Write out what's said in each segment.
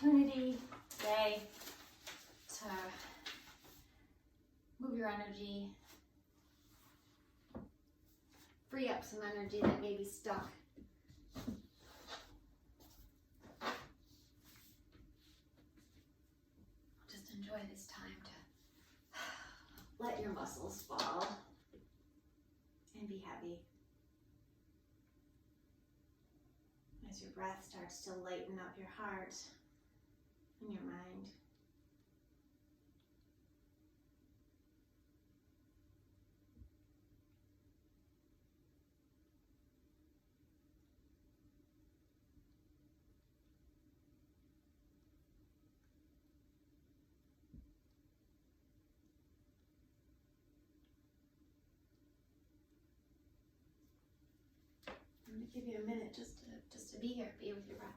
opportunity today to move your energy, free up some energy that may be stuck. Just enjoy this time to let your muscles fall and be heavy. As your breath starts to lighten up your heart and your mind. I'm going to give you a minute just to be here, be with your breath.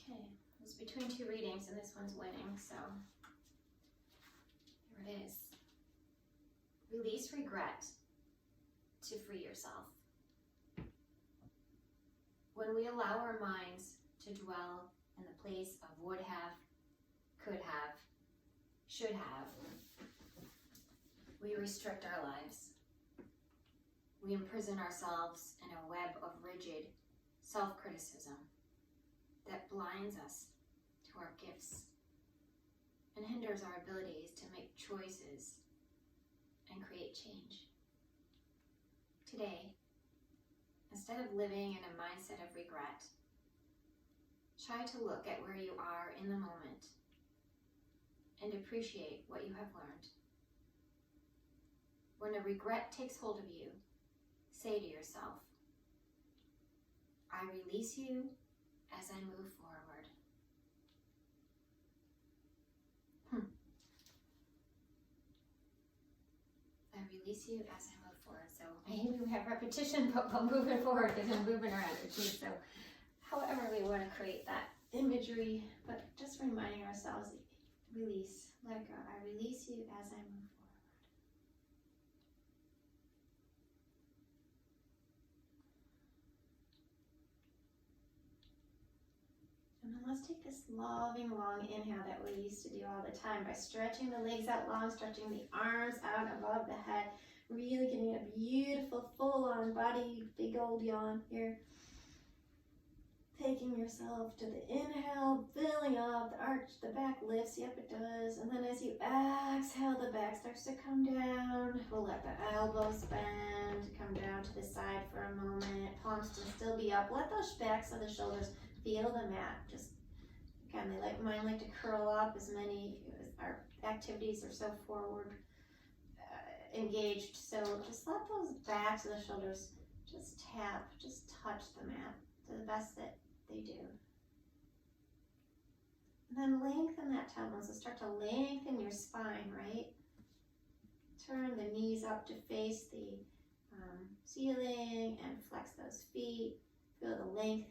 Okay, it was between two readings and this one's winning, so here it is. Release regret to free yourself. When we allow our minds to dwell in the place of would have, could have, should have, we restrict our lives. We imprison ourselves in a web of rigid self-criticism that blinds us to our gifts and hinders our abilities to make choices and create change. Today, instead of living in a mindset of regret, try to look at where you are in the moment and appreciate what you have learned. When a regret takes hold of you, say to yourself, I release you as I move forward. I release you as I move forward. So maybe we have repetition, but moving forward isn't moving our energy. So however we want to create that imagery, but just reminding ourselves, release, let go. I release you as I move forward. And then let's take this loving, long inhale that we used to do all the time by stretching the legs out long, stretching the arms out above the head, really getting a beautiful full-on body, big old yawn here. Taking yourself to the inhale, filling up, the arch, the back lifts, yep it does. And then as you exhale, the back starts to come down. We'll let the elbows bend, come down to the side for a moment. Palms to still be up. Let those backs of the shoulders feel the mat. Just, again, mine like to curl up as our activities are so forward engaged. So just let those backs of the shoulders just tap, just touch the mat to the best that they do. And then lengthen that tailbone. So start to lengthen your spine, right? Turn the knees up to face the ceiling and flex those feet. Feel the length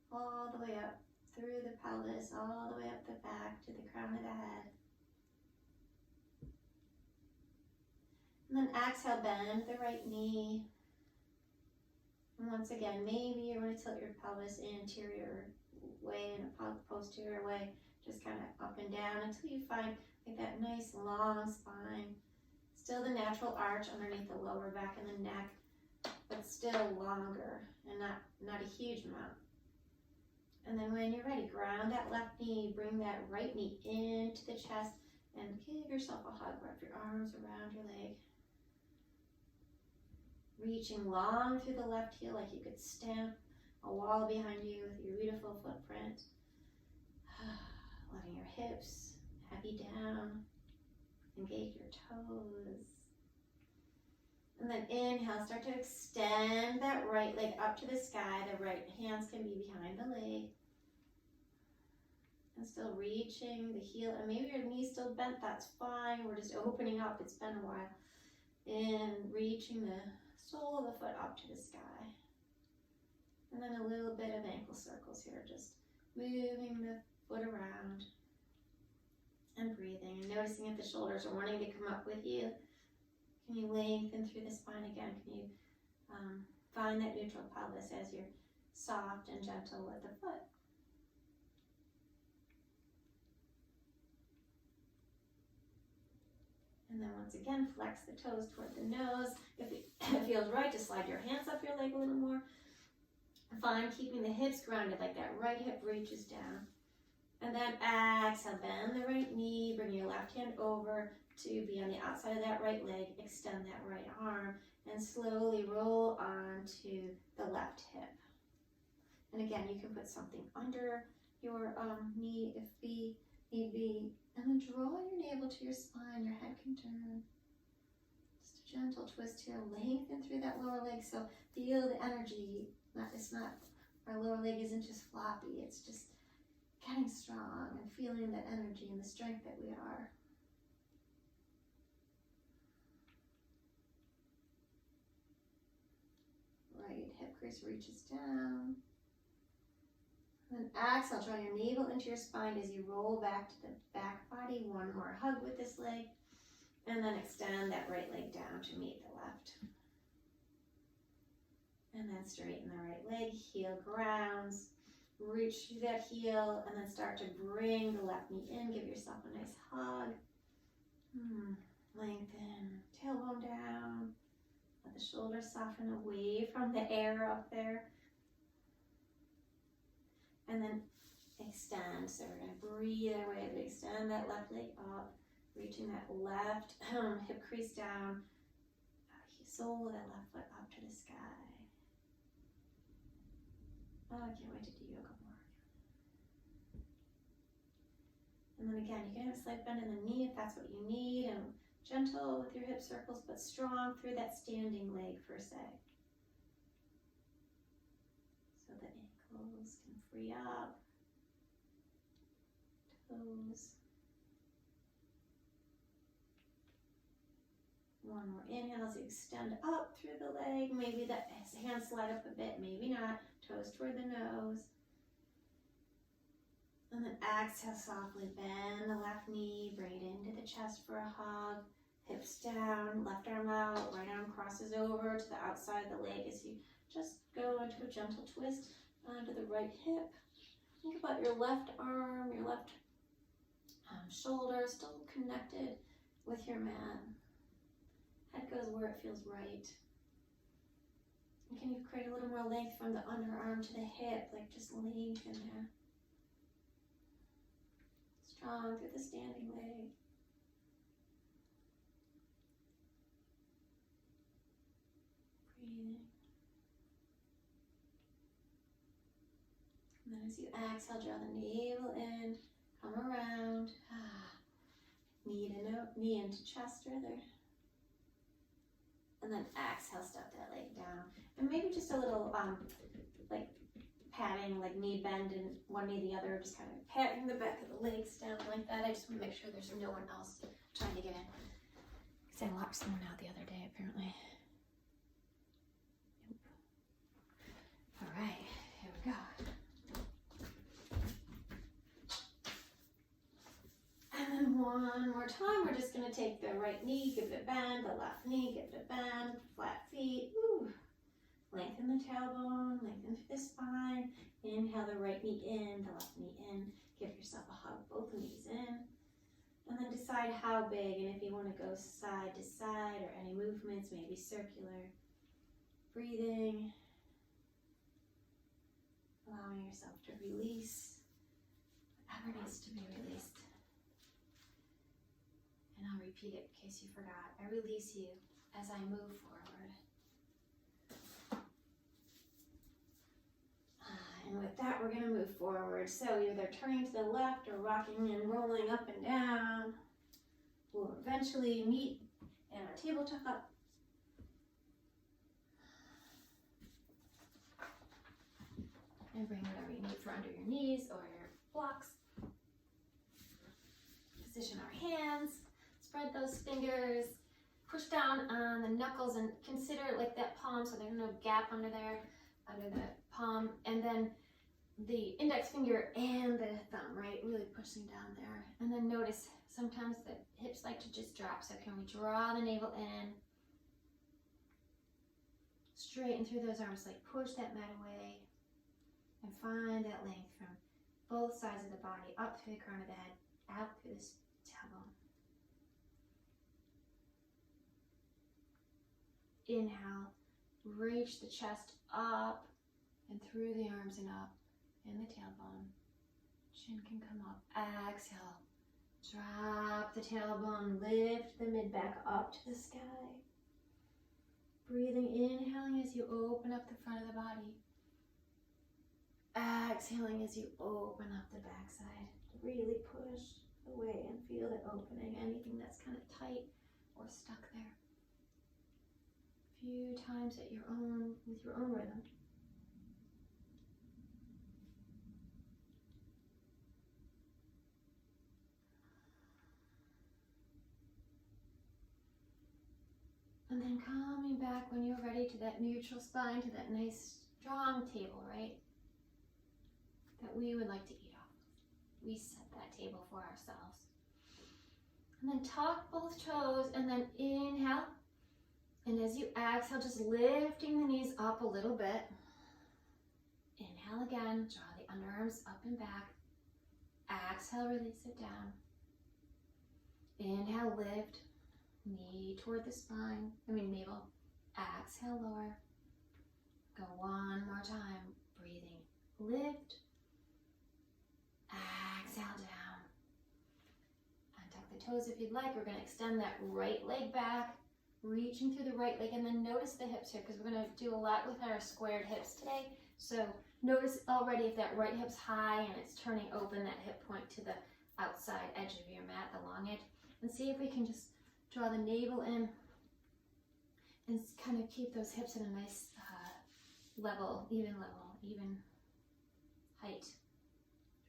all the way up through the pelvis, all the way up the back to the crown of the head. And then exhale, bend the right knee. And once again, maybe you want to tilt your pelvis anterior way and a posterior way, just kind of up and down until you find like that nice long spine. Still the natural arch underneath the lower back and the neck, but still longer and not a huge amount. And then when you're ready, ground that left knee, bring that right knee into the chest, and give yourself a hug. Wrap your arms around your leg. Reaching long through the left heel like you could stamp a wall behind you with your beautiful footprint. Letting your hips heavy down. Engage your toes. And then inhale, start to extend that right leg up to the sky. The right hands can be behind the leg. And still reaching the heel, and maybe your knee's still bent, that's fine. We're just opening up, it's been a while. And reaching the sole of the foot up to the sky. And then a little bit of ankle circles here, just moving the foot around and breathing and noticing if the shoulders are wanting to come up with you. Can you lengthen through the spine again? Can you find that neutral pelvis as you're soft and gentle with the foot? And then once again, flex the toes toward the nose. If it feels right, to slide your hands up your leg a little more. Fine, keeping the hips grounded, like that right hip reaches down. And then exhale, bend the right knee, bring your left hand over to be on the outside of that right leg, extend that right arm, and slowly roll onto the left hip. And again, you can put something under your knee if need be, and then draw your navel to your spine, your head can turn. Just a gentle twist here, lengthen through that lower leg, so feel the energy. Our lower leg isn't just floppy, it's just getting strong and feeling that energy and the strength that we are. Right hip crease reaches down. And then exhale, draw your navel into your spine as you roll back to the back body. One more hug with this leg. And then extend that right leg down to meet the left. And then straighten the right leg, heel grounds. Reach through that heel and then start to bring the left knee in. Give yourself a nice hug. Lengthen, tailbone down. Let the shoulders soften away from the air up there. And then extend. So we're going to breathe our way to extend that left leg up, reaching that left hip crease down, sole of that left foot up to the sky. Oh, I can't wait to do yoga more. And then again, you can have a slight bend in the knee if that's what you need, and gentle with your hip circles, but strong through that standing leg per se. So the ankles can free up, toes. One more inhale as you extend up through the leg. Maybe that hands slide up a bit, maybe not. Toes toward the nose. And then exhale, softly bend the left knee, bring it into the chest for a hug. Hips down, left arm out, right arm crosses over to the outside of the leg as you just go into a gentle twist onto the right hip. Think about your left arm, your left shoulder still connected with your mat. Head goes where it feels right. And can you create a little more length from the underarm to the hip, like just lengthen there. Strong through the standing leg. Breathing. And then as you exhale, draw the navel in, come around. Knee into chest rather. And then exhale, step that leg down. And maybe just a little like patting, like knee bend in one knee, the other, just kind of patting the back of the legs down like that. I just want to make sure there's no one else trying to get in. Because I locked someone out the other day, apparently. Nope. All right, here we go. And then one more time, we're just going to take the right knee, give it a bend, the left knee, give it a bend, flat feet. Ooh. Lengthen the tailbone, lengthen through the spine. Inhale the right knee in, the left knee in. Give yourself a hug, both knees in. And then decide how big, and if you want to go side to side or any movements, maybe circular. Breathing. Allowing yourself to release whatever needs to be released. And I'll repeat it in case you forgot. I release you as I move forward. And with that, we're going to move forward. So either turning to the left or rocking and rolling up and down. We'll eventually meet in our tabletop up. And bring whatever you need for under your knees or your blocks. position our hands, spread those fingers, push down on the knuckles and consider like that palm so there's no gap under there, under the palm, and then the index finger and the thumb, right? Really pushing down there. And then notice sometimes the hips like to just drop, so can we draw the navel in, straighten through those arms, like push that mat away, and find that length from both sides of the body, up through the crown of the head, out through this tailbone. Inhale, reach the chest up and through the arms and up in the tailbone. Chin can come up. Exhale, drop the tailbone, lift the mid-back up to the sky. Breathing, inhaling as you open up the front of the body. Exhaling as you open up the backside. Really push away and feel it opening, anything that's kind of tight or stuck there. A few times at with your own rhythm. And then coming back when you're ready to that neutral spine, to that nice strong table, right? That we would like to eat off. We set that table for ourselves. And then tuck both toes and then inhale. And as you exhale, just lifting the knees up a little bit. Inhale again, draw the underarms up and back. Exhale, release it down. Inhale, lift. Knee toward the spine, navel. Exhale, lower. Go one more time. Breathing. Lift. Exhale down. Untuck the toes if you'd like. We're going to extend that right leg back, reaching through the right leg, and then notice the hips here because we're going to do a lot with our squared hips today. So notice already if that right hip's high and it's turning open, that hip point to the outside edge of your mat, the long edge, and see if we can just draw the navel in and kind of keep those hips in a nice even height.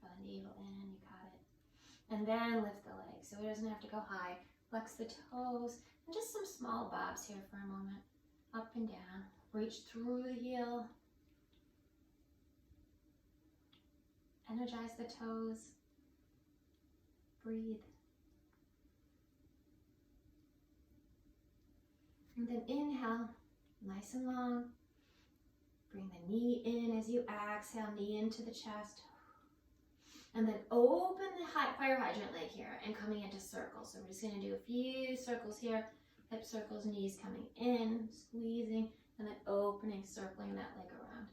Draw the navel in, you got it. And then lift the leg so it doesn't have to go high. Flex the toes and just some small bobs here for a moment. Up and down. Reach through the heel. Energize the toes. Breathe. And then inhale, nice and long. Bring the knee in as you exhale, knee into the chest. And then open the fire hydrant leg here and coming into circles. So we're just going to do a few circles here. Hip circles, knees coming in, squeezing, and then opening, circling that leg around.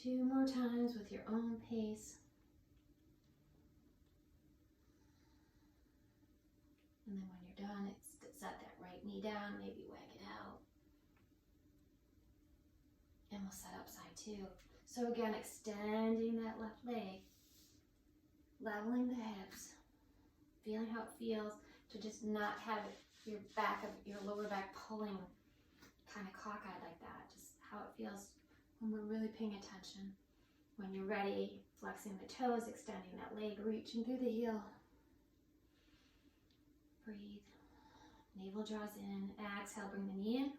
2 more times with your own pace. And then when you're done, set that right knee down, maybe wag it out. And we'll set up side 2. So again, extending that left leg, leveling the hips, feeling how it feels to just not have your lower back pulling kind of cockeyed like that. Just how it feels when we're really paying attention. When you're ready, flexing the toes, extending that leg, reaching through the heel. Breathe. Navel draws in. Exhale, bring the knee in.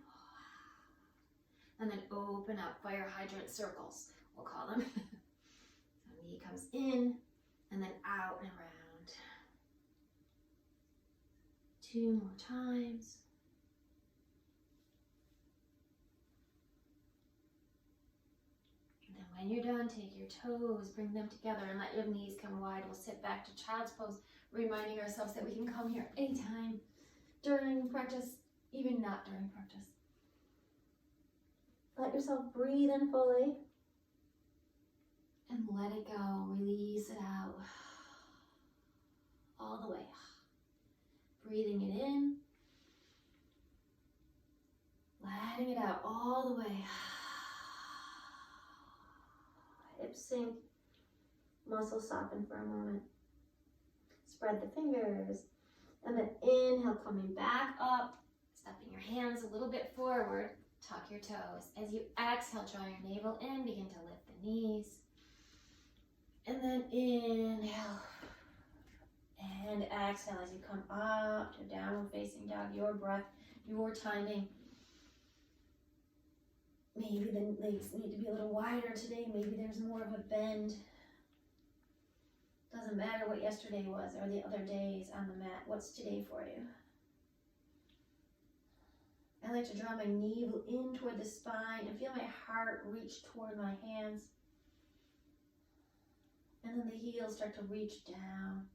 And then open up, fire hydrant circles, we'll call them. So knee comes in and then out and around. 2 more times. And then when you're done, take your toes, bring them together and let your knees come wide. We'll sit back to child's pose, reminding ourselves that we can come here anytime during practice, even not during practice. Let yourself breathe in fully and let it go. Release it out all the way. Breathing it in, letting it out all the way. Hips sink, muscles soften for a moment. Spread the fingers, and then inhale, coming back up, stepping your hands a little bit forward. Tuck your toes. As you exhale, draw your navel in, begin to lift the knees. And then inhale. And exhale as you come up to downward facing dog. Your breath, your timing. Maybe the legs need to be a little wider today. Maybe there's more of a bend. Doesn't matter what yesterday was or the other days on the mat. What's today for you? I like to draw my navel in toward the spine and feel my heart reach toward my hands. And then the heels start to reach down.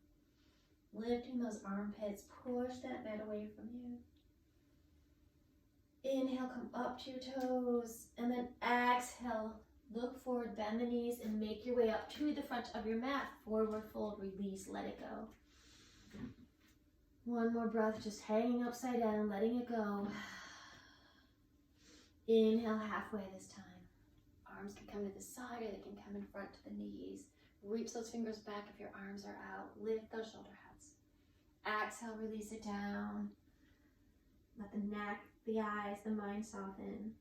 Lifting those armpits, push that mat away from you. Inhale, come up to your toes, and then exhale, look forward, bend the knees, and make your way up to the front of your mat. Forward fold, release, let it go. One more breath, just hanging upside down, letting it go. Inhale, halfway this time. Arms can come to the side or they can come in front to the knees. Reach those fingers back if your arms are out. Lift those shoulder heads. Exhale, release it down. Let the neck, the eyes, the mind soften.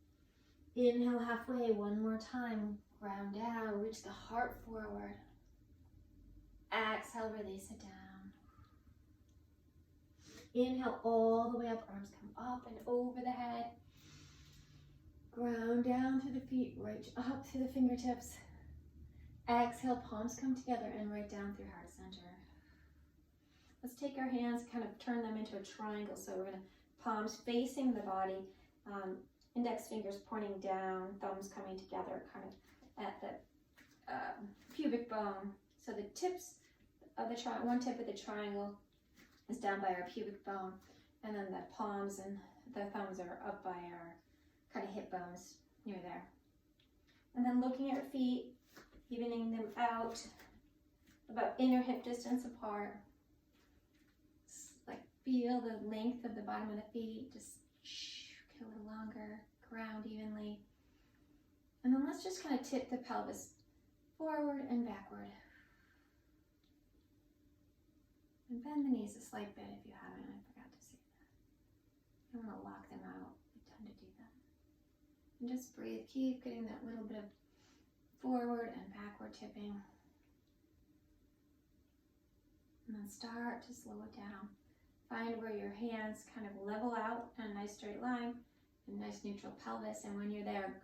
Inhale halfway, one more time. Ground down, reach the heart forward. Exhale, release it down. Inhale all the way up, arms come up and over the head. Ground down through the feet, reach up through the fingertips. Exhale, palms come together and right down through heart center. Let's take our hands, kind of turn them into a triangle. So we're going to palms facing the body, index fingers pointing down, thumbs coming together kind of at the pubic bone. So the tips of the one tip of the triangle is down by our pubic bone, and then the palms and the thumbs are up by our kind of hip bones near there. And then looking at your feet, evening them out about inner hip distance apart. Like feel the length of the bottom of the feet, just get a little longer, ground evenly. And then let's just kind of tip the pelvis forward and backward. And bend the knees a slight bit if you haven't, I forgot to say that. You want to lock them out, we tend to do that. And just breathe, keep getting that little bit of forward and backward tipping. And then start to slow it down. Find where your hands kind of level out in a nice straight line, a nice neutral pelvis. And when you're there,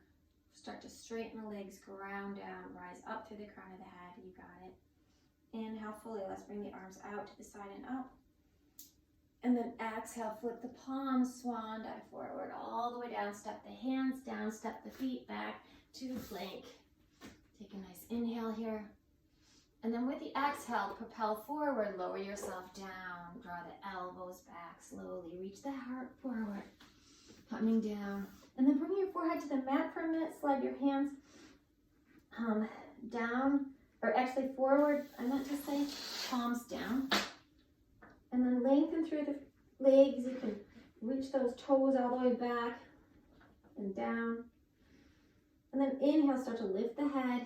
start to straighten the legs, ground down, rise up through the crown of the head. You got it. Inhale fully. Let's bring the arms out to the side and up. And then exhale, flip the palms, swan dive forward, all the way down. Step the hands down, step the feet back to plank. Take a nice inhale here. And then with the exhale, propel forward, lower yourself down. Draw the elbows back slowly. Reach the heart forward. Coming down. And then bring your forehead to the mat for a minute. Slide your hands down, or actually forward. I meant to say palms down. And then lengthen through the legs. You can reach those toes all the way back and down. And then inhale, start to lift the head,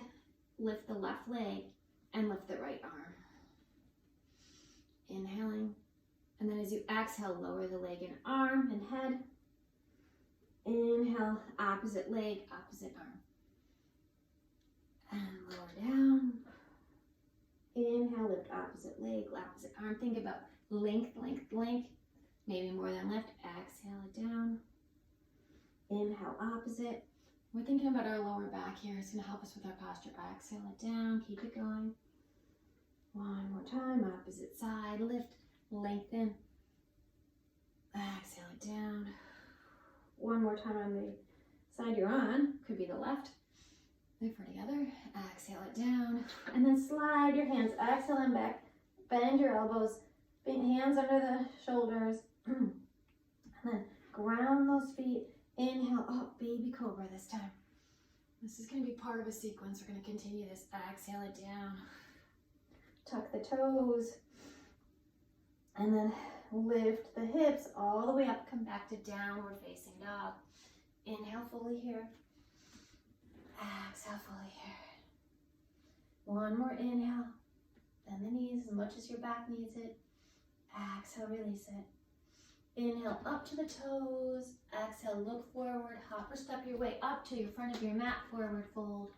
lift the left leg, and lift the right arm. Inhaling. And then as you exhale, lower the leg and arm and head. Inhale, opposite leg, opposite arm. And lower down. Inhale, lift opposite leg, opposite arm. Think about length, length, length. Maybe more than lift. Exhale it down. Inhale, opposite. We're thinking about our lower back here. It's going to help us with our posture. Exhale it down. Keep it going. One more time. Opposite side. Lift. Lengthen. Exhale it down. One more time on the side you're on. Could be the left. Lift for the other. Exhale it down. And then slide your hands. Exhale and back. Bend your elbows. Hands under the shoulders. And then ground those feet. Inhale up, baby cobra this time. This is going to be part of a sequence. We're going to continue this. Exhale it down. Tuck the toes. And then lift the hips all the way up. Come back to downward facing dog. Inhale fully here. Exhale fully here. One more inhale. Bend the knees as much as your back needs it. Exhale, release it. Inhale up to the toes. Exhale, look forward. Hop or step your way up to your front of your mat. Forward fold.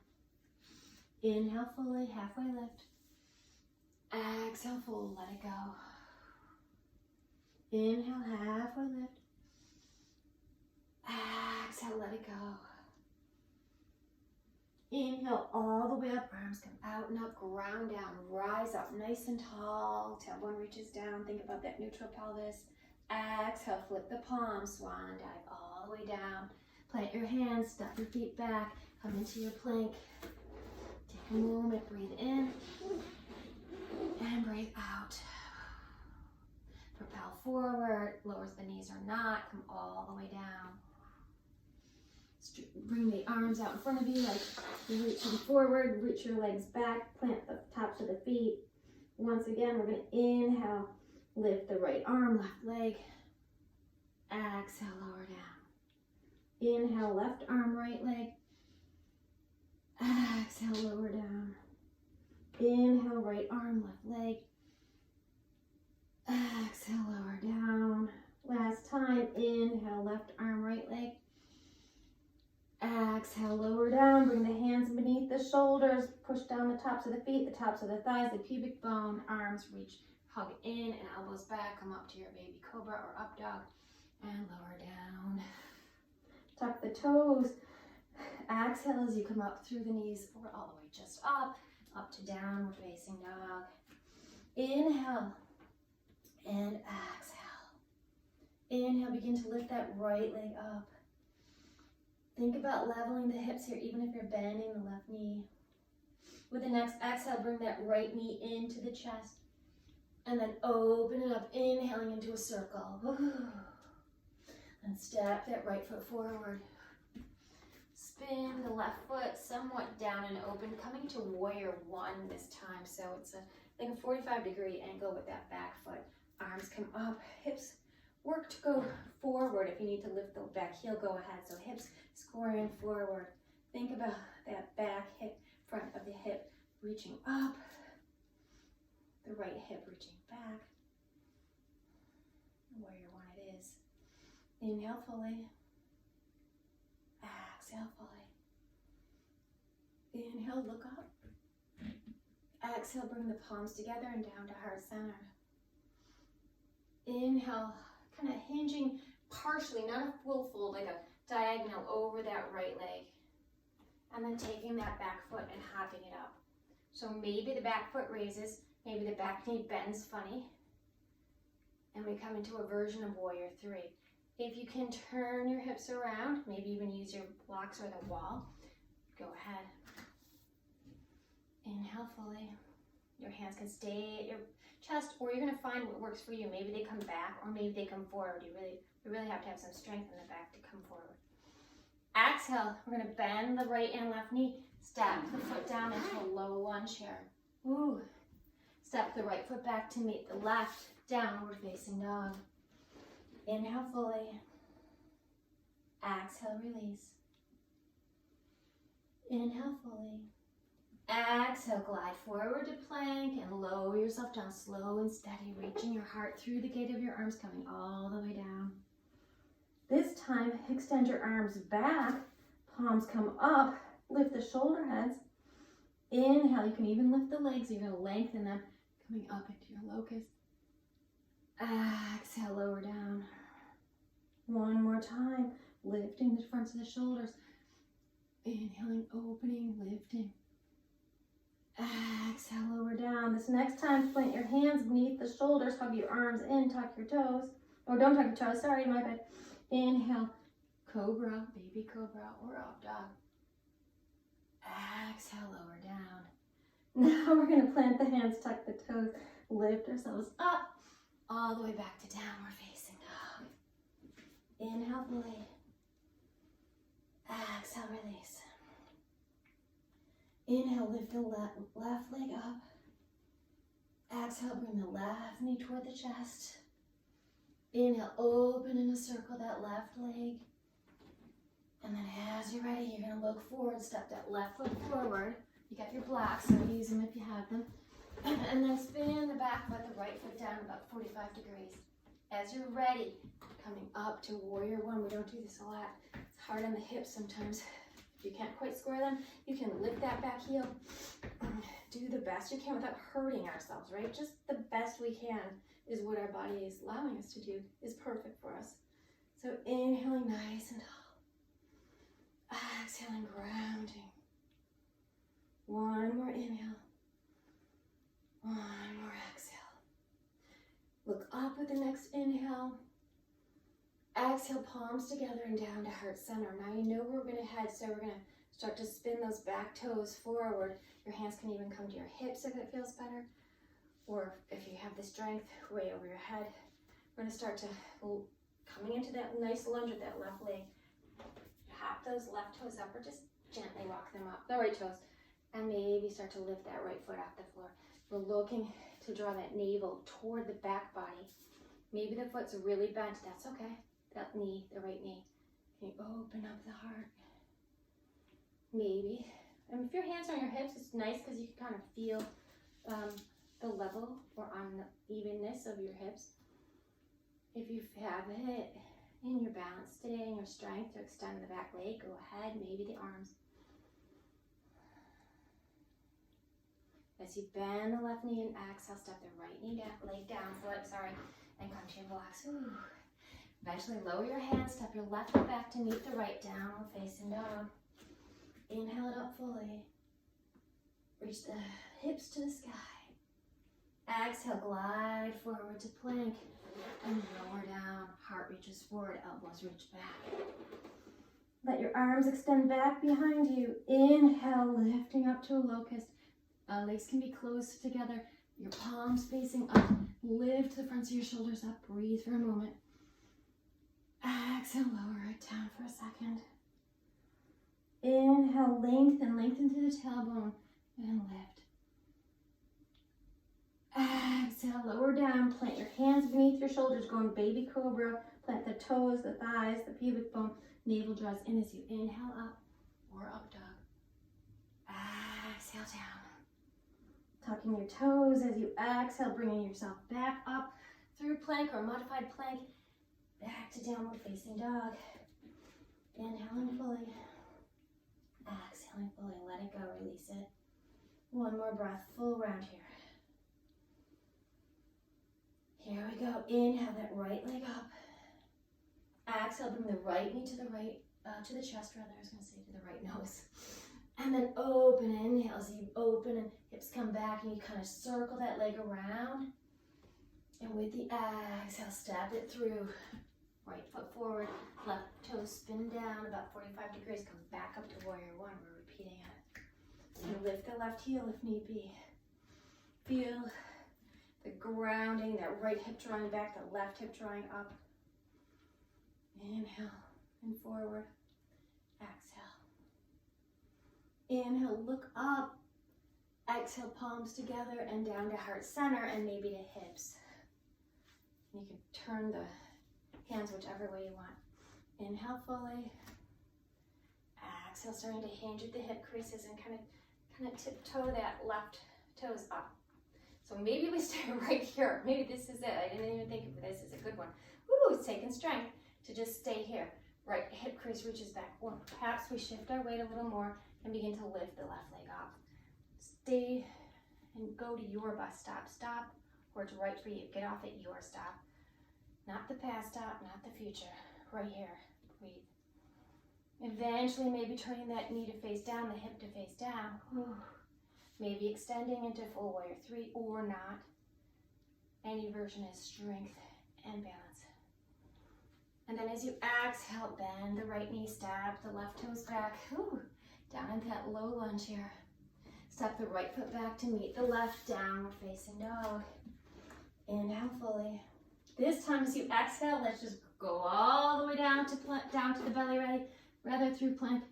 Inhale fully, halfway lift. Exhale, fold, let it go. Inhale, halfway lift. Exhale, let it go. Inhale all the way up, arms come out and up, ground down, rise up nice and tall, tailbone reaches down, think about that neutral pelvis. Exhale, flip the palms, swan dive all the way down. Plant your hands, step your feet back, come into your plank. Take a moment, breathe in and breathe out. Propel forward, lowers the knees or not, come all the way down. Bring the arms out in front of you, like you're reaching forward, reach your legs back, plant the tops of the feet. Once again, we're going to inhale, lift the right arm, left leg. Exhale, lower down. Inhale, left arm, right leg. Exhale, lower down. Inhale, right arm, left leg. Exhale, lower down. Last time, inhale, left arm, right leg. Exhale, lower down, bring the hands beneath the shoulders, push down the tops of the feet, the tops of the thighs, the pubic bone, arms reach, hug in and elbows back, come up to your baby cobra or up dog, and lower down. Tuck the toes, exhale as you come up through the knees, or all the way just up to downward facing dog. Inhale, and exhale. Inhale, begin to lift that right leg up. Think about leveling the hips here, even if you're bending the left knee. With the next exhale, bring that right knee into the chest. And then open it up, inhaling into a circle. And step that right foot forward. Spin the left foot somewhat down and open, coming to warrior one this time. So it's like a 45-degree angle with that back foot. Arms come up, hips work to go forward. If you need to lift the back heel, go ahead. So hips scoring forward. Think about that back hip, front of the hip reaching up. The right hip reaching back. Warrior one it is. Inhale fully. Exhale fully. Inhale, look up. Exhale, bring the palms together and down to heart center. Inhale, kind of hinging partially, not a full fold, like a diagonal over that right leg. And then taking that back foot and hopping it up. So maybe the back foot raises, maybe the back knee bends funny. And we come into a version of warrior three. If you can turn your hips around, maybe even use your blocks or the wall, go ahead. Inhale fully. Your hands can stay at your chest, or you're going to find what works for you. Maybe they come back, or maybe they come forward. You really have to have some strength in the back to come forward. Exhale, we're going to bend the right and left knee. Step the foot down into a low lunge here. Ooh. Step the right foot back to meet the left, downward facing dog. Inhale fully. Exhale, release. Inhale fully. Exhale, glide forward to plank and lower yourself down slow and steady, reaching your heart through the gate of your arms, coming all the way down. This time, extend your arms back, palms come up, lift the shoulder heads. Inhale, you can even lift the legs, you're going to lengthen them, coming up into your locust. Exhale, lower down. One more time, lifting the fronts of the shoulders. Inhaling, opening, lifting. Exhale, lower down. This next time, plant your hands beneath the shoulders, hug your arms in, tuck your toes. Or don't tuck your toes, sorry, my bad. Inhale, cobra, baby cobra, or up dog. Exhale, lower down. Now we're going to plant the hands, tuck the toes, lift ourselves up, all the way back to downward facing dog. Inhale fully. Exhale, release. Inhale, lift the left leg up. Exhale, bring the left knee toward the chest. Inhale, open in a circle that left leg. And then as you're ready, you're going to look forward, step that left foot forward. You got your blocks, so use them if you have them. And then spin the back foot, the right foot down about 45 degrees. As you're ready, coming up to warrior one. We don't do this a lot. It's hard on the hips sometimes. If you can't quite square them, you can lift that back heel. Do the best you can without hurting ourselves, right? Just the best we can. is what our body is allowing us to do, is perfect for us. So inhaling nice and tall. Exhaling, grounding. One more inhale. One more exhale. Look up with the next inhale. Exhale, palms together and down to heart center. Now you know where we're going to head, so we're going to start to spin those back toes forward. Your hands can even come to your hips if it feels better. Or if you have the strength, way over your head. We're going to start to, coming into that nice lunge with that left leg. Hop those left toes up or just gently walk them up, the right toes. And maybe start to lift that right foot off the floor. We're looking to draw that navel toward the back body. Maybe the foot's really bent, that's okay. That knee, the right knee. Can you open up the heart? Maybe. And if your hands are on your hips, it's nice because you can kind of feel the level or on the evenness of your hips. If you have it in your balance today and your strength to extend the back leg, go ahead, maybe the arms. As you bend the left knee and exhale, step the right knee down, leg down, and come to your blocks. Ooh. Eventually lower your hands, step your left foot back to meet the right, downward facing dog. Inhale it up fully. Reach the hips to the sky. Exhale, glide forward to plank and lower down. Heart reaches forward, elbows reach back. Let your arms extend back behind you. Inhale, lifting up to a locust. Legs can be close together. Your palms facing up. Lift the fronts of your shoulders up. Breathe for a moment. Exhale, lower it down for a second. Inhale, lengthen to the tailbone and lift. Exhale, lower down. Plant your hands beneath your shoulders, going baby cobra. Plant the toes, the thighs, the pubic bone. Navel draws in as you inhale up or up dog. Exhale down. Tucking your toes as you exhale, bringing yourself back up through plank or modified plank. Back to downward facing dog. Inhaling fully. Exhaling fully. Let it go. Release it. One more breath. Full round here. Here we go. Inhale that right leg up. Exhale. Bring the right knee to the right, to the chest rather. I was going to say to the right nose. And then open. Inhale as you open and hips come back and you kind of circle that leg around. And with the exhale, step it through. Right foot forward, left toe spin down about 45 degrees. Come back up to warrior one. We're repeating it. And lift the left heel if need be. Feel the grounding, that right hip drawing back, the left hip drawing up. Inhale and forward. Exhale. Inhale, look up. Exhale, palms together and down to heart center and maybe to hips. You can turn the hands whichever way you want. Inhale fully. Exhale, starting to hinge at the hip creases and kind of tiptoe that left toes up. So maybe we stay right here. Maybe this is it. I didn't even think of this as a good one. Woo, it's taking strength to just stay here. Right hip crease reaches back. Or perhaps we shift our weight a little more and begin to lift the left leg up. Stay and go to your bus stop. Stop where it's right for you. Get off at your stop. Not the past stop, not the future. Right here. Breathe. Eventually, maybe turning that knee to face down, the hip to face down. Whew. Maybe extending into full warrior three or not. Any version is strength and balance. And then as you exhale, bend the right knee, step the left toes back. Whew. Down into that low lunge here. Step the right foot back to meet the left, downward facing dog. Inhale fully. This time as you exhale, let's just go all the way down to the belly, rather through plank.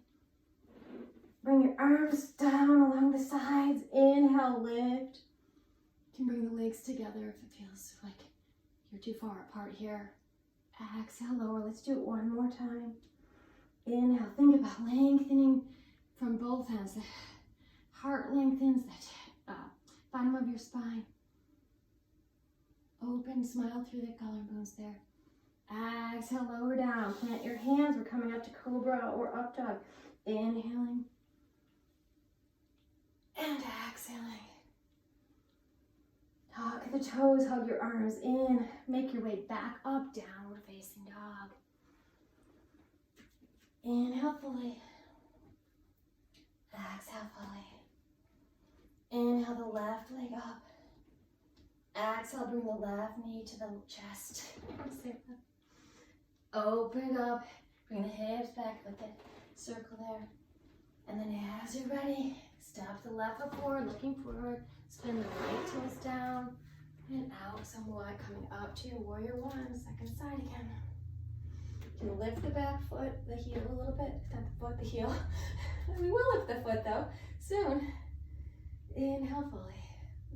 Bring your arms down along the sides. Inhale, lift. You can bring the legs together if it feels like you're too far apart here. Exhale, lower. Let's do it one more time. Inhale, think about lengthening from both ends. The heart lengthens, the bottom of your spine. Open, smile through the collarbones there. Exhale, lower down. Plant your hands. We're coming up to cobra or up dog. Inhaling. And exhaling. Tuck the toes, hug your arms in. Make your way back up, downward facing dog. Inhale fully. Exhale fully. Inhale the left leg up. Exhale, bring the left knee to the chest. Open it up. Bring the hips back with the circle there. And then as you're ready, step the left foot forward, looking forward. Spin the right toes down and out somewhat, coming up to warrior one, second side again. You can lift the back foot, the heel a little bit, not the foot, the heel. We will lift the foot though, soon. Inhale fully.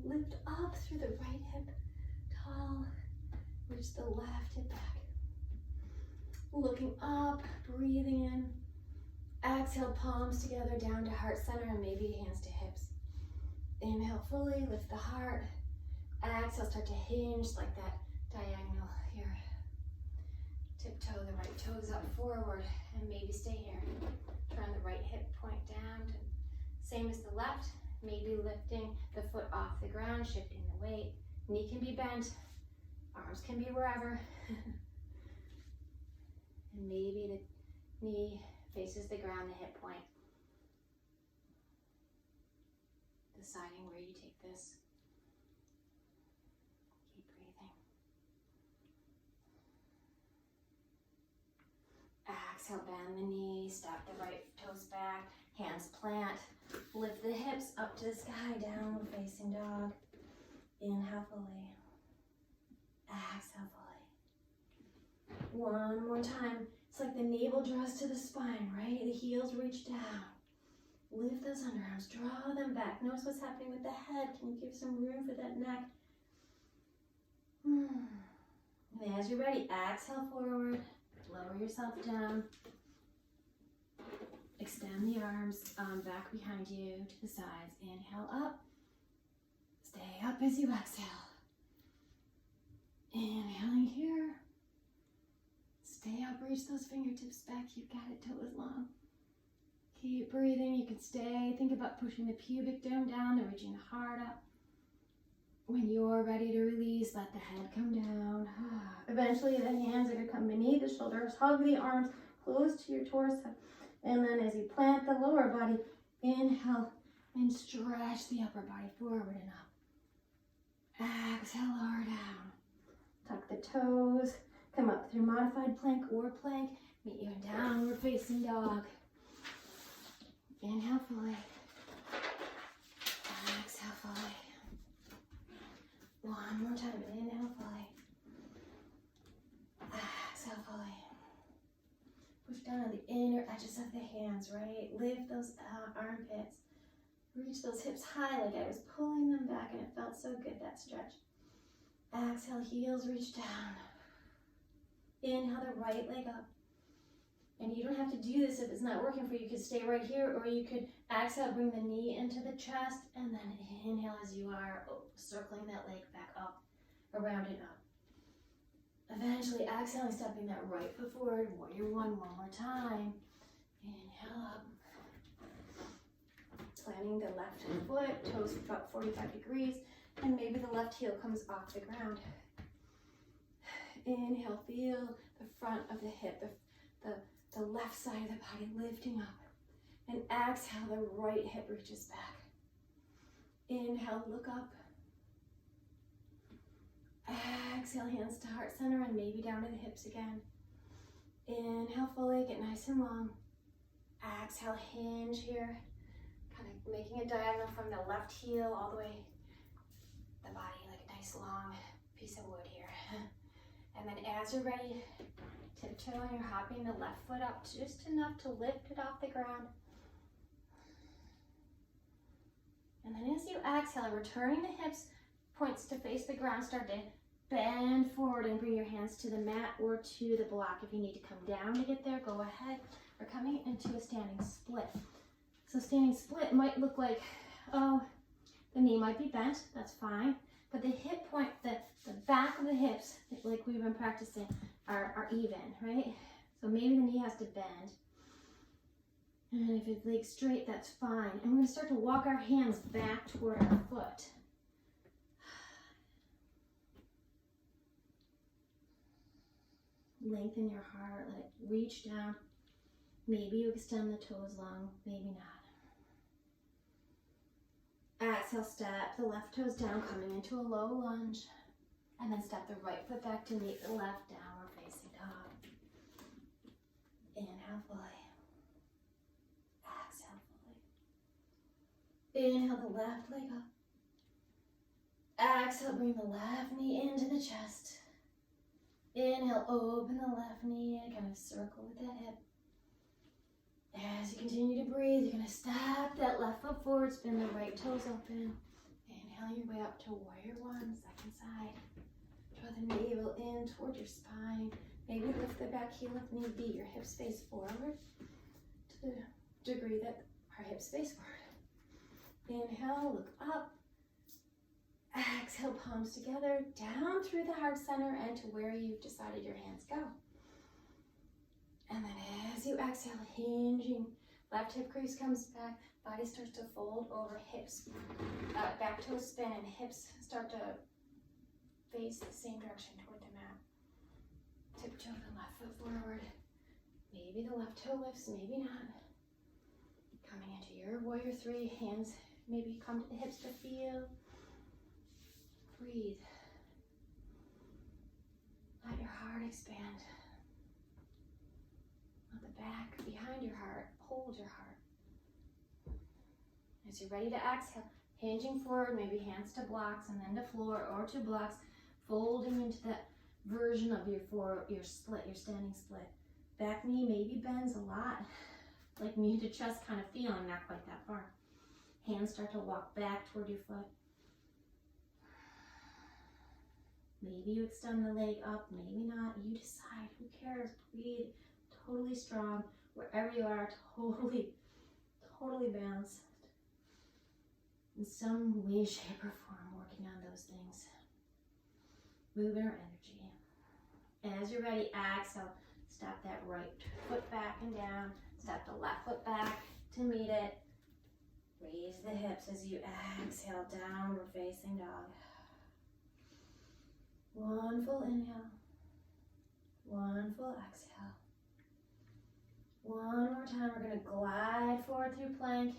Lift up through the right hip, tall. Reach the left hip back. Looking up, breathing in. Exhale, palms together down to heart center and maybe hands to hips. Inhale fully, lift the heart. Exhale, start to hinge like that diagonal here. Tiptoe the right toes up forward and maybe stay here. Turn the right hip point down. Same as the left, maybe lifting the foot off the ground, shifting the weight. Knee can be bent, arms can be wherever. And maybe the knee faces the ground, the hip point. Deciding where you take this. Keep breathing. Exhale, bend the knee, step the right toes back, hands plant. Lift the hips up to the sky, downward facing dog. Inhale fully. Exhale fully. One more time. It's like the navel draws to the spine, right? The heels reach down. Lift those underarms, draw them back. Notice what's happening with the head. Can you give some room for that neck? And as you're ready, exhale forward. Lower yourself down. Extend the arms back behind you to the sides. Inhale up. Stay up as you exhale. Inhaling here. Stay up, reach those fingertips back. You've got it, toes long. Keep breathing, you can stay. Think about pushing the pubic dome down and reaching the heart up. When you're ready to release, let the head come down. Eventually the hands are gonna come beneath the shoulders. Hug the arms close to your torso. And then as you plant the lower body, inhale and stretch the upper body forward and up. Exhale, lower down. Tuck the toes. Come up through modified plank or plank. Meet you in downward facing dog. Inhale fully. Exhale fully. One more time. Inhale fully. Exhale fully. Push down on the inner edges of the hands, right? Lift those armpits. Reach those hips high like I was pulling them back and it felt so good, that stretch. Exhale, heels reach down. Inhale the right leg up. And you don't have to do this if it's not working for you. You could stay right here, or you could exhale, bring the knee into the chest, and then inhale as you are, circling that leg back up, around and up. Eventually exhaling, stepping that right foot forward, warrior one more time. Inhale up. Planting the left foot, toes about 45 degrees, and maybe the left heel comes off the ground. Inhale, feel the front of the hip, the left side of the body lifting up. And exhale, the right hip reaches back. Inhale, look up. Exhale, hands to heart center and maybe down to the hips again. Inhale fully, get nice and long. Exhale, hinge here. Kind of making a diagonal from the left heel all the way the body, like a nice long piece of wood here. And then as you're ready, tiptoeing, you're hopping the left foot up just enough to lift it off the ground. And then as you exhale, returning the hips, points to face the ground, start to bend forward and bring your hands to the mat or to the block. If you need to come down to get there, go ahead. We're coming into a standing split. So standing split might look like, oh, the knee might be bent, that's fine. But the hip point, the back of the hips, like we've been practicing, are even, right? So maybe the knee has to bend. And if it's leg straight, that's fine. And we're gonna start to walk our hands back toward our foot. Lengthen your heart, let it reach down. Maybe you extend the toes long, maybe not. Exhale, step the left toes down, coming into a low lunge. And then step the right foot back to meet the left, downward facing dog. Inhale fully. Exhale fully. Inhale the left leg up. Exhale, bring the left knee into the chest. Inhale, open the left knee and kind of circle with that hip. As you continue to breathe, you're going to step that left foot forward, spin the right toes open. Inhale your way up to warrior one, second side. Draw the navel in toward your spine. Maybe lift the back heel if need be. Your hips face forward to the degree that our hips face forward. Inhale, look up. Exhale, palms together, down through the heart center and to where you've decided your hands go. And then as you exhale, hinging, left hip crease comes back, body starts to fold over, hips, back toes spin, and hips start to face the same direction toward the mat. Tiptoe the left foot forward. Maybe the left toe lifts, maybe not. Coming into your warrior three, hands maybe come to the hips to feel. Breathe. Let your heart expand. Let the back behind your heart hold your heart. As you're ready to exhale, hinging forward, maybe hands to blocks and then to floor or to blocks, folding into that version of your split, your standing split. Back knee maybe bends a lot, like knee to chest kind of feeling, not quite that far. Hands start to walk back toward your foot. Maybe you extend the leg up, maybe not. You decide. Who cares? Breathe. Totally strong. Wherever you are, totally balanced. In some way, shape, or form, working on those things. Moving our energy. As you're ready, exhale. Step that right foot back and down. Step the left foot back to meet it. Raise the hips as you exhale, downward facing dog. One full inhale, one full exhale. One more time, we're going to glide forward through plank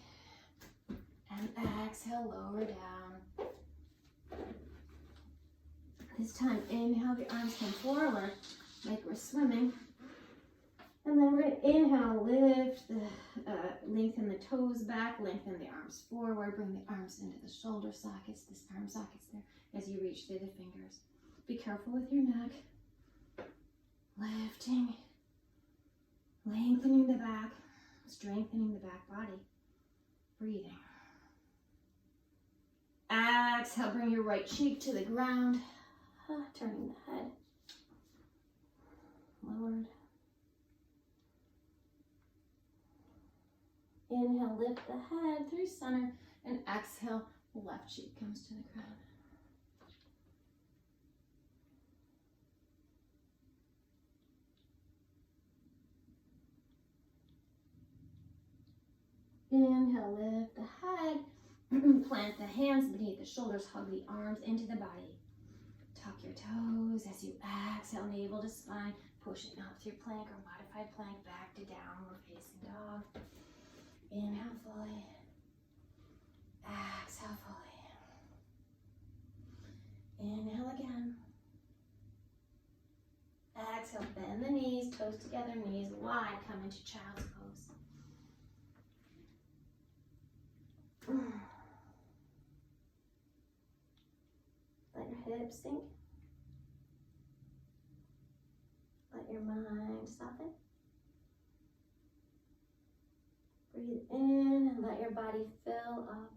and exhale, lower down. This time, inhale, the arms come forward like we're swimming. And then we're going to inhale, lift, lengthen the toes back, lengthen the arms forward, bring the arms into the shoulder sockets, this arm sockets there as you reach through the fingers. Be careful with your neck. Lifting, lengthening the back, strengthening the back body. Breathing. Exhale, bring your right cheek to the ground. Turning the head. Lowered. Inhale, lift the head through center, and exhale, left cheek comes to the ground. Inhale, lift the head, plant the hands beneath the shoulders, hug the arms into the body. Tuck your toes as you exhale, navel to spine, pushing up through plank or modified plank, back to downward facing dog. Inhale fully, exhale fully. Inhale again. Exhale, bend the knees, toes together, knees wide, come into child's pose. Let your hips sink. Let your mind soften. Breathe in and let your body fill up.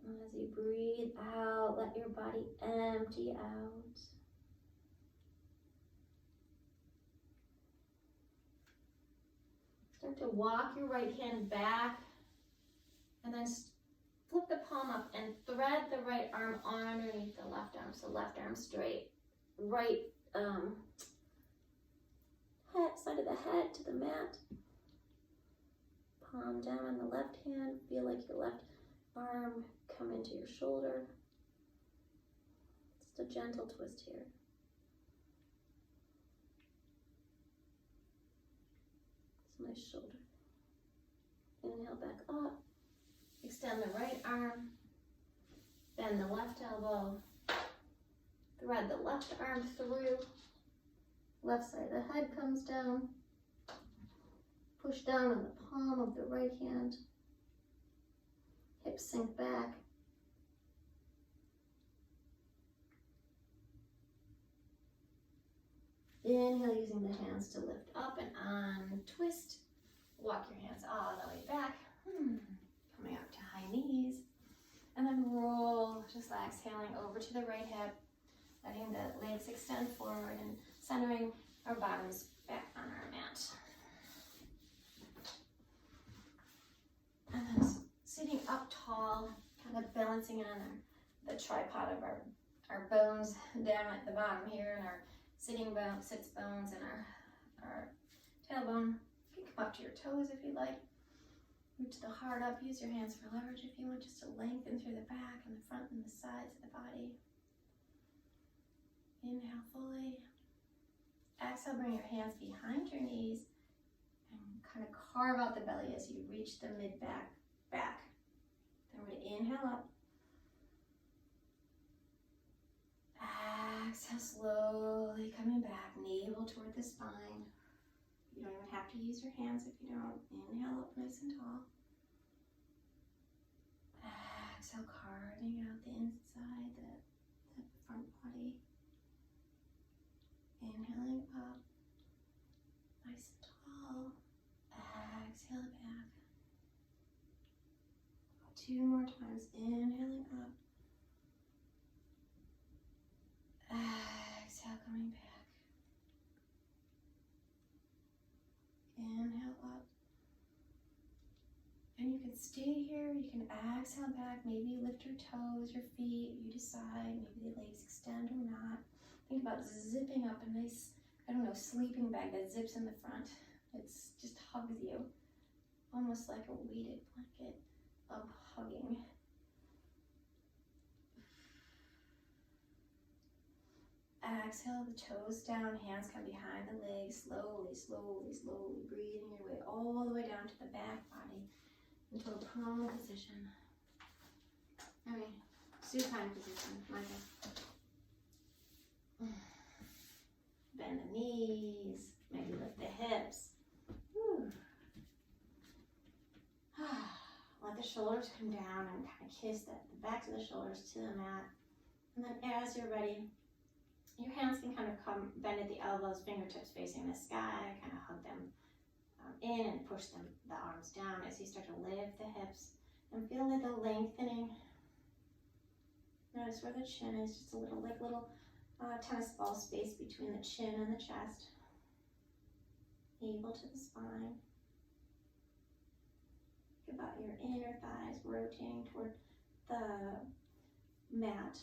And as you breathe out, let your body empty out. Start to walk your right hand back and then flip the palm up and thread the right arm underneath the left arm. So left arm straight, right side of the head to the mat. Palm down on the left hand. Feel like your left arm come into your shoulder. Start gentle twist here. It's my shoulder. Inhale back up. Extend the right arm. Bend the left elbow. Thread the left arm through. Left side of the head comes down. Push down on the palm of the right hand. Hips sink back. Inhale, using the hands to lift up and on. Twist. Walk your hands all the way back. Coming up to high knees. And then roll, just exhaling over to the right hip. Letting the legs extend forward and centering our bottoms back on our mat. And then sitting up tall, kind of balancing on the tripod of our bones down at the bottom here, and our sits bones and our tailbone. You can come up to your toes if you like. Root to the heart up. Use your hands for leverage if you want, just to lengthen through the back and the front and the sides of the body. Inhale fully. Exhale, bring your hands behind your knees and kind of carve out the belly as you reach the mid-back back. Then we're going to inhale up. Exhale, slowly coming back, navel toward the spine. You don't even have to use your hands if you don't. Inhale up nice and tall. Exhale, carving out the inside, the front body. Inhaling up, nice and tall. Exhale back. 2 more times. Inhaling up. Exhale, coming back. Inhale up. And you can stay here. You can exhale back. Maybe lift your toes, your feet. You decide. Maybe the legs extend or not. Think about zipping up a nice, sleeping bag that zips in the front. It just hugs you, almost like a weighted blanket of hugging. Exhale, the toes down, hands come behind the legs, slowly, slowly, slowly, breathing your way all the way down to the back body into a prone position. Supine position, my bad. Bend the knees, maybe lift the hips. Let the shoulders come down and kind of kiss the backs of the shoulders to the mat. And then as you're ready, your hands can kind of bend at the elbows, fingertips facing the sky, kind of hug them in and push the arms down as you start to lift the hips and feel like the lengthening. Notice where the chin is, just a little tennis ball space between the chin and the chest. Navel to the spine. Think about your inner thighs rotating toward the mat.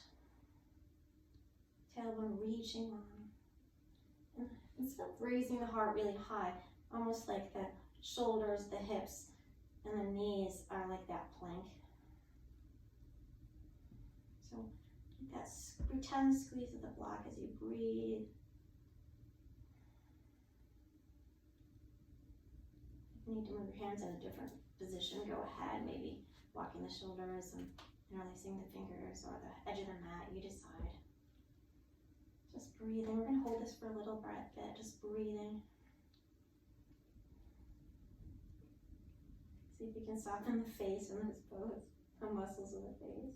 Tailbone reaching long. And instead of raising the heart really high, almost like the shoulders, the hips, and the knees are like that plank. So that pretend squeeze of the block as you breathe. If you need to move your hands in a different position, go ahead, maybe walking the shoulders and interlacing the fingers or the edge of the mat, you decide. Just breathing. We're going to hold this for a little bit, just breathing. See if you can soften the face in this pose, the muscles of the face.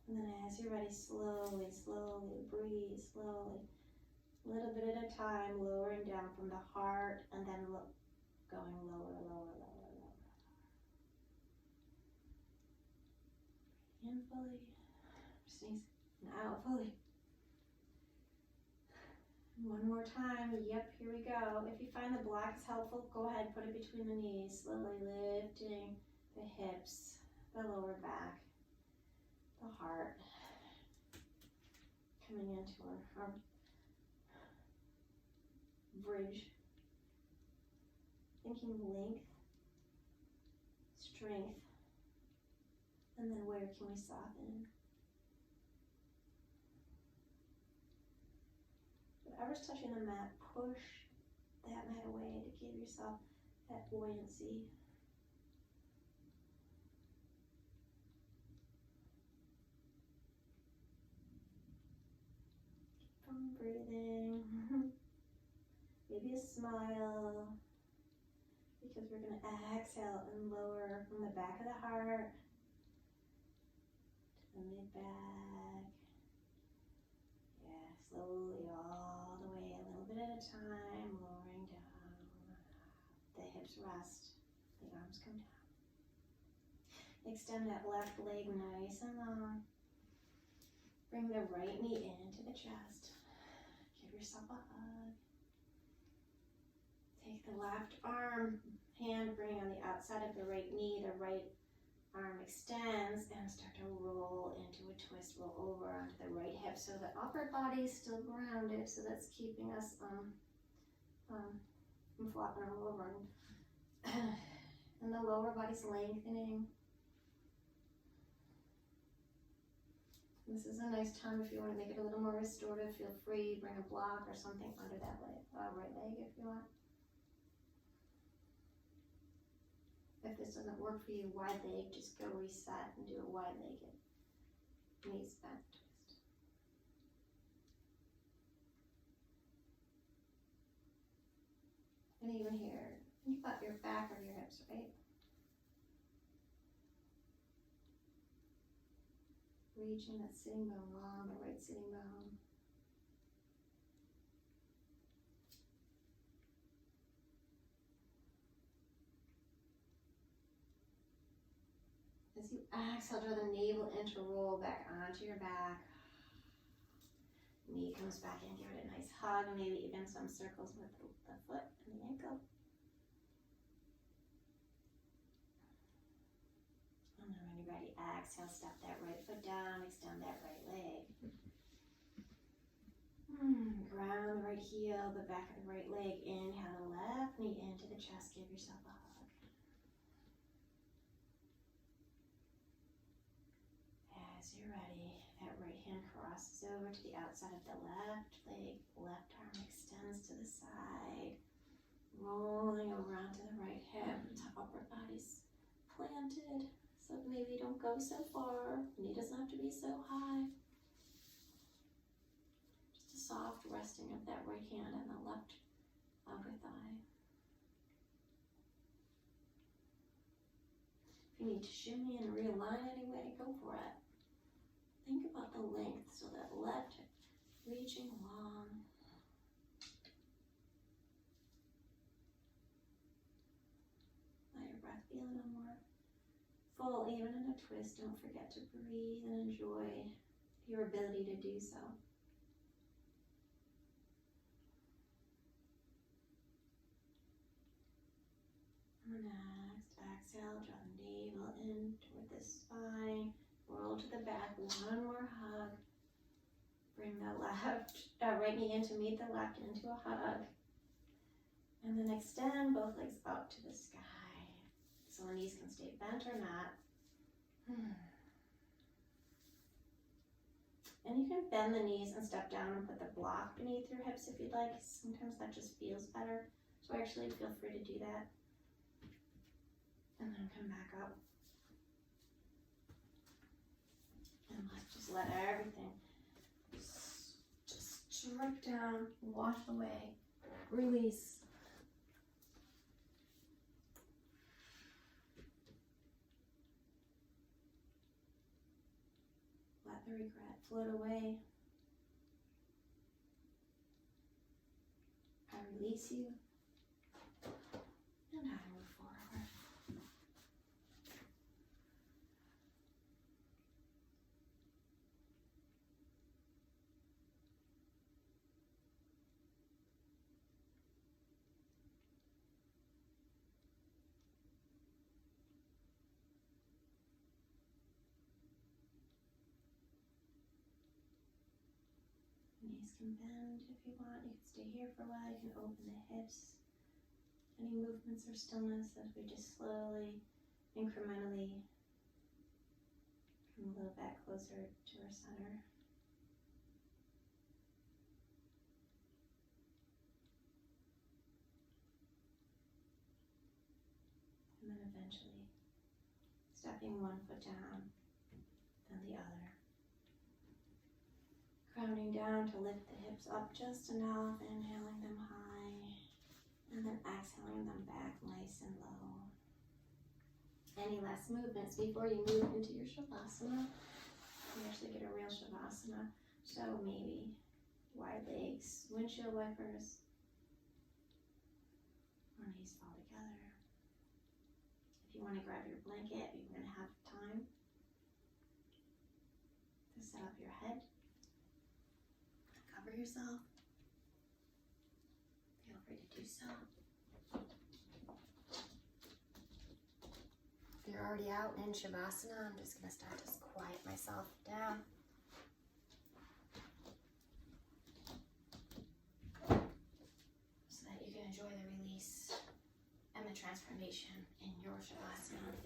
And then as you're ready, slowly, slowly, breathe, slowly. A little bit at a time, lowering down from the heart and then going lower, lower, lower, lower. In fully. Sneeze. And out fully. One more time. Yep, here we go. If you find the block is helpful, go ahead, put it between the knees. Slowly lifting the hips, the lower back, the heart. Coming into our bridge. Thinking length strength. And then where can we soften? Whatever's touching the mat, push that mat away to give yourself that buoyancy. Keep on breathing. Maybe a smile. Because we're going to exhale and lower from the back of the heart to the mid-back. Yeah, slowly all the way, a little bit at a time, lowering down. The hips rest, the arms come down. Extend that left leg nice and long. Bring the right knee into the chest. Give yourself a hug. Take the left hand, bring on the outside of the right knee, the right arm extends, and start to roll into a twist, roll over onto the right hip so the upper body is still grounded, so that's keeping us from flopping all over. And the lower body's lengthening. This is a nice time if you want to make it a little more restorative. Feel free, bring a block or something under that leg, right leg if you want. If this doesn't work for you, wide leg, just go reset and do a wide legged knees bent twist. And even here, think about your back or your hips, right? Reaching that sitting bone long, the right sitting bone. As you exhale, draw the navel in to roll back onto your back. Knee comes back in, give it a nice hug, maybe even some circles with the foot and the ankle. And then when you're ready, exhale, step that right foot down, extend that right leg. Ground the right heel, the back of the right leg. Inhale the left knee into the chest, give yourself a hug. As you're ready, that right hand crosses over to the outside of the left leg, left arm extends to the side, rolling over onto the right hip, the upper body's planted, so maybe don't go so far, knee doesn't have to be so high. Just a soft resting of that right hand on the left outer thigh. If you need to shimmy and realign anyway, go for it. Think about the length, so that left hip reaching long. Let your breath be a little more full, even in a twist. Don't forget to breathe and enjoy your ability to do so. And next, exhale, draw the navel in toward the spine. Roll to the back, one more hug. Bring the right knee in to meet the left into a hug. And then extend both legs up to the sky. So the knees can stay bent or not. And you can bend the knees and step down and put the block beneath your hips if you'd like. Sometimes that just feels better. So actually feel free to do that. And then come back up. And just let everything just drip down, wash away, release. Let the regret float away. I release you, and I move forward. Knees can bend if you want. You can stay here for a while. You can open the hips. Any movements or stillness as we just slowly incrementally come a little bit closer to our center. And then eventually stepping one foot down, then the other. Grounding down to lift the hips up just enough, inhaling them high, and then exhaling them back nice and low. Any last movements before you move into your Shavasana? You actually get a real Shavasana. So maybe wide legs, windshield wipers, or knees fall together. If you want to grab your blanket, you're going to have time to set up your head. Cover yourself. Feel free to do so. If you're already out in Shavasana, I'm just going to start to quiet myself down. So that you can enjoy the release and the transformation in your Shavasana.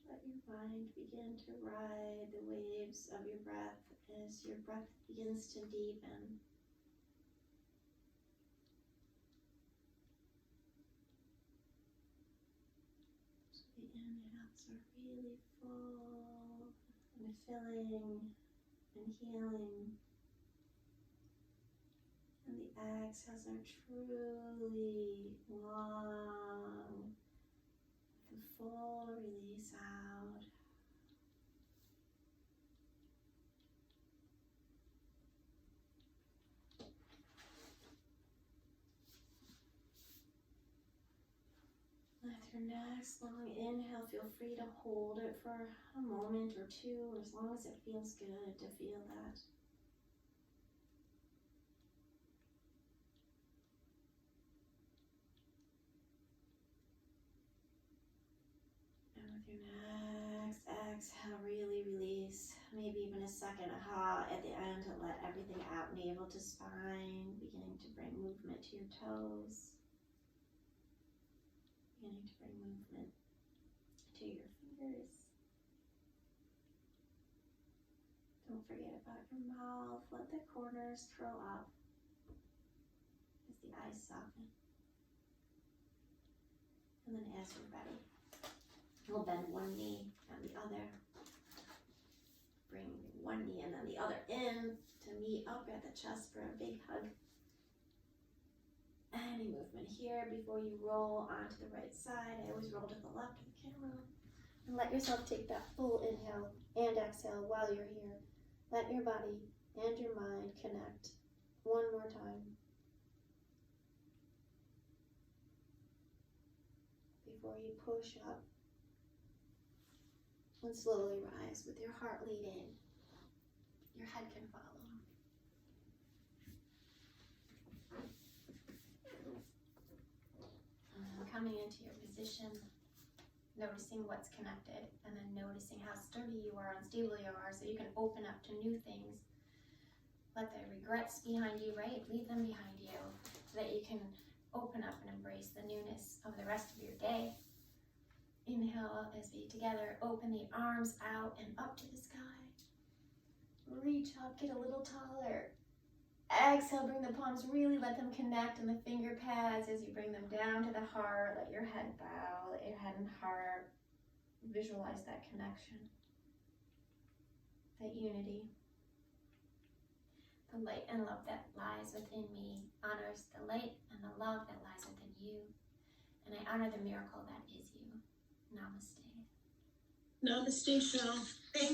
Let your mind begin to ride the waves of your breath as your breath begins to deepen. So the inhales are really full and filling and healing. And the exhales are truly long, with a full release out. Lift with your next long inhale, feel free to hold it for a moment or two, as long as it feels good to feel that. And with your next exhale, really release. Maybe even a second aha at the end to let everything out. Navel to spine, beginning to bring movement to your toes. Beginning to bring movement to your fingers. Don't forget about your mouth. Let the corners curl up as the eyes soften. And then as you're ready, we'll bend one knee and the other. Bring one knee and then the other in to meet up at the chest for a big hug. Any movement here before you roll onto the right side. I always roll to the left of the camera. And let yourself take that full inhale and exhale while you're here. Let your body and your mind connect one more time. Before you push up and slowly rise with your heart leading. Your head can follow. Coming into your position, noticing what's connected, and then noticing how sturdy you are, unstable you are, so you can open up to new things. Let the regrets behind you, right? Leave them behind you, so that you can open up and embrace the newness of the rest of your day. Inhale as we together open the arms out and up to the sky. Reach up, get a little taller. Exhale, bring the palms, really let them connect in the finger pads as you bring them down to the heart. Let your head bow, let your head and heart visualize that connection, that unity. The light and love that lies within me honors the light and the love that lies within you. And I honor the miracle that is you. Namaste. Namaste, Chelle. Thank